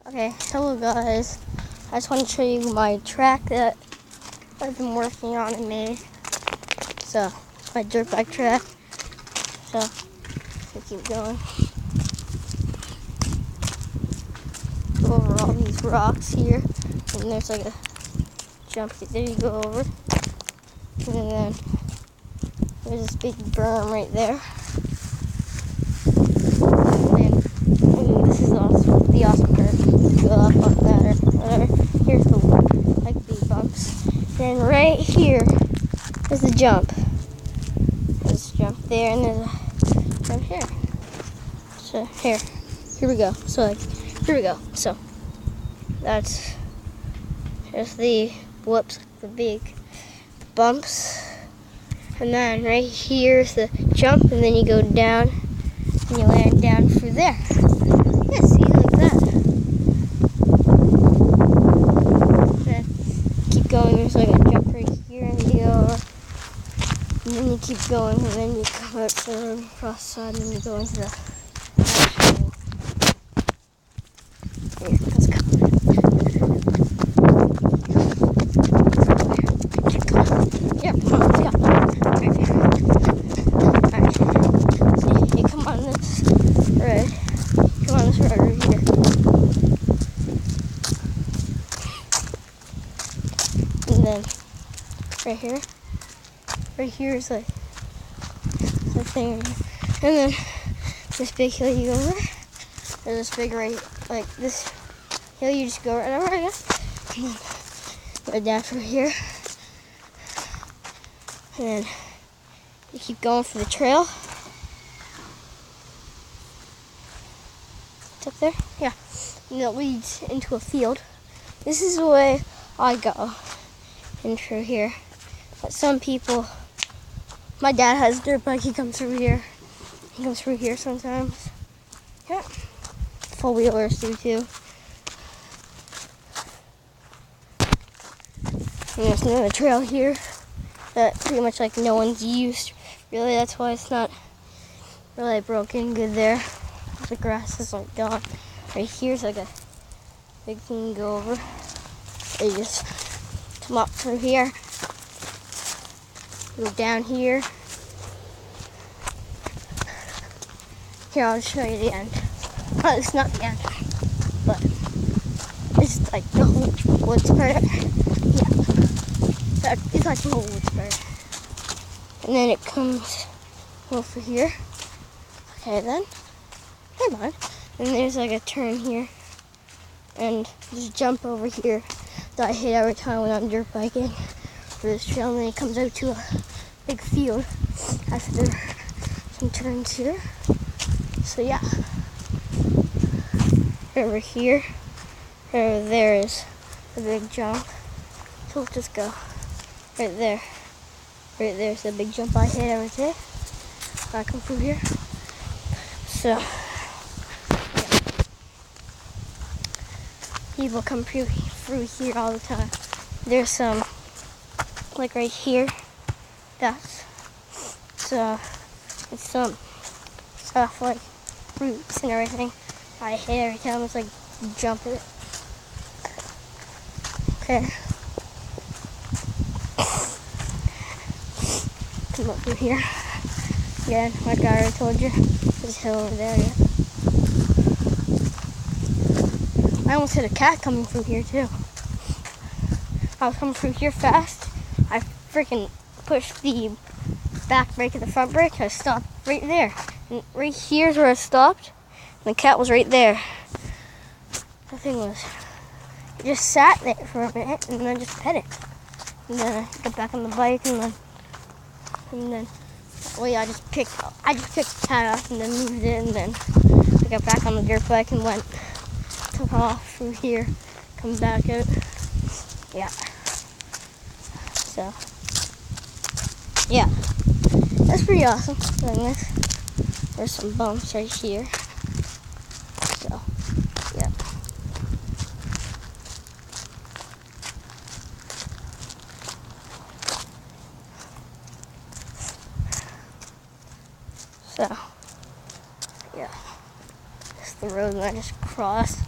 Okay, hello guys. I just want to show you my track that I've been working on and made. So, my dirt bike track. So, I keep going. Go over all these rocks here, and there's like a jump there you go over. And then there's this big berm right there. And this is the awesome curve. Go up on that or whatever. Here's the bumps. Then right here is the jump. There's a jump there and there's a jump here. So here we go. So here we go. So that's just the big bumps. And then right here's the jump, and then you go down and you land down through there. Yeah, see, like that. Then keep going, there's like a jump right here, and you go over. And then you keep going, and then you come out to the road across the side, and then you go into the actual. Here, let's go. Keep going. Yeah, come on, let's go. Alright. See, you come on this road. Come on this road right here. And then right here is like the thing. And then this big hill you go over. There's this big like this hill you just go right over, I guess. And then go down through here. And then you keep going for the trail. It's up there? Yeah. And it leads into a field. This is the way I go in through here. But some people, my dad has a dirt bike, he comes through here. He comes through here sometimes. Yeah. Four-wheelers do too. And there's another trail here that pretty much like no one's used. Really, that's why it's not really broken good there. The grass is like gone. Right here's like a big thing you go over. You just come up through here. Go down here. Here, I'll show you the end. Oh, it's not the end, but it's like the whole woods part. Yeah, it's like the whole woods part. And then it comes over here. Okay, then. Never mind. And there's like a turn here. And there's a jump over here that I hit every time when I'm dirt biking for this trail. And then it comes out to a big field after there are some turns here. So yeah. Over here, there is a big jump. So we'll just go right there. Right there's the big jump I hit every day. I come through here. So yeah. People come through here all the time. There's some like right here. That's it's some stuff like roots and everything. I hit every time it's like jump it. Okay. Come up through here. Yeah, like I already told you. There's a hill over there, yeah. I almost hit a cat coming through here too. I was coming through here fast. I freaking pushed the back brake and the front brake. I stopped right there. And right here's where I stopped. And the cat was right there. The thing was, it just sat there for a minute and then just pet it. And then I got back on the bike and then well, yeah, I just picked the cat up and then moved it, and then I got back on the dirt bike and took off through here, come back out. Yeah. So yeah, that's pretty awesome doing this. There's some bumps right here. So yeah. So yeah. That's the road that I just crossed.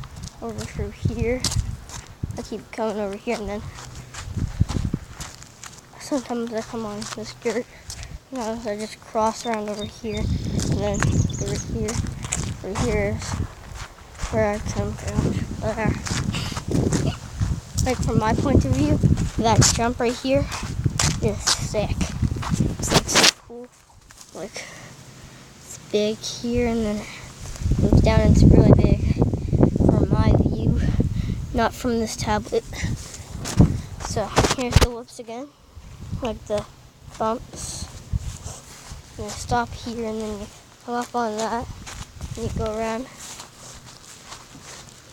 over through here. I keep coming over here, and then sometimes I come on this dirt. Sometimes I just cross around over here, and then over here. Over here is where I come from. Like from my point of view, that jump right here is sick. It's like so cool. Like it's big here, and then it goes down, and it's really big from my view, not from this tablet. So here's the whoops again, like the bumps. You stop here, and then you come up on that, and you go around.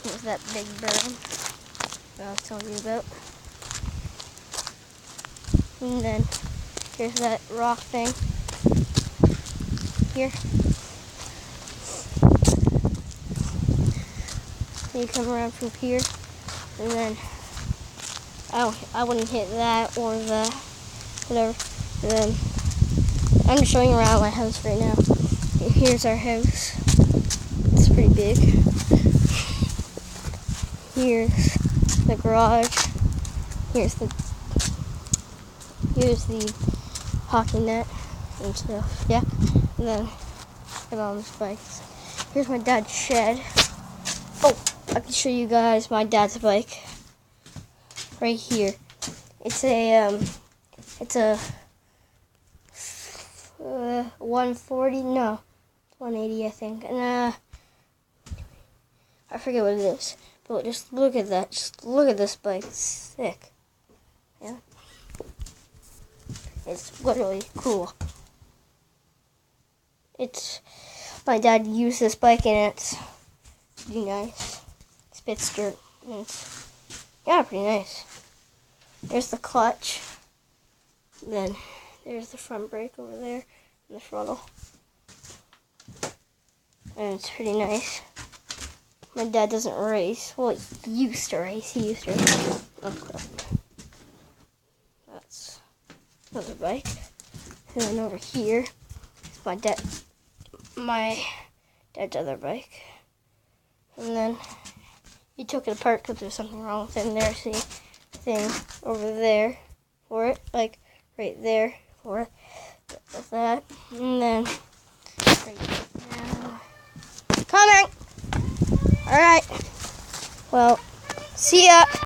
There's that big berm that I was telling you about. And then here's that rock thing here. You come around from here, and then I wouldn't hit that or that, whatever. And then I'm just showing around my house right now. And here's our house. It's pretty big. Here's the garage. Here's the hockey net and stuff. Yeah. And then my mom's bikes. Here's my dad's shed. Oh, I can show you guys my dad's bike. Right here. It's a 140, no, 180 I think. And I forget what it is. But just look at that. Just look at this bike. It's sick. Yeah. It's literally cool. My dad used this bike, and it's pretty nice. Spits dirt. And it's pretty nice. There's the clutch. Then there's the front brake over there and the throttle. And it's pretty nice. My dad doesn't race. Well, he used to race. Oh, crap. That's another bike. And then over here is my dad's other bike. And then he took it apart because there's something wrong with it. And there's the thing over there for it, like right there for it, with that. And then right now, coming. All right. Well, see ya.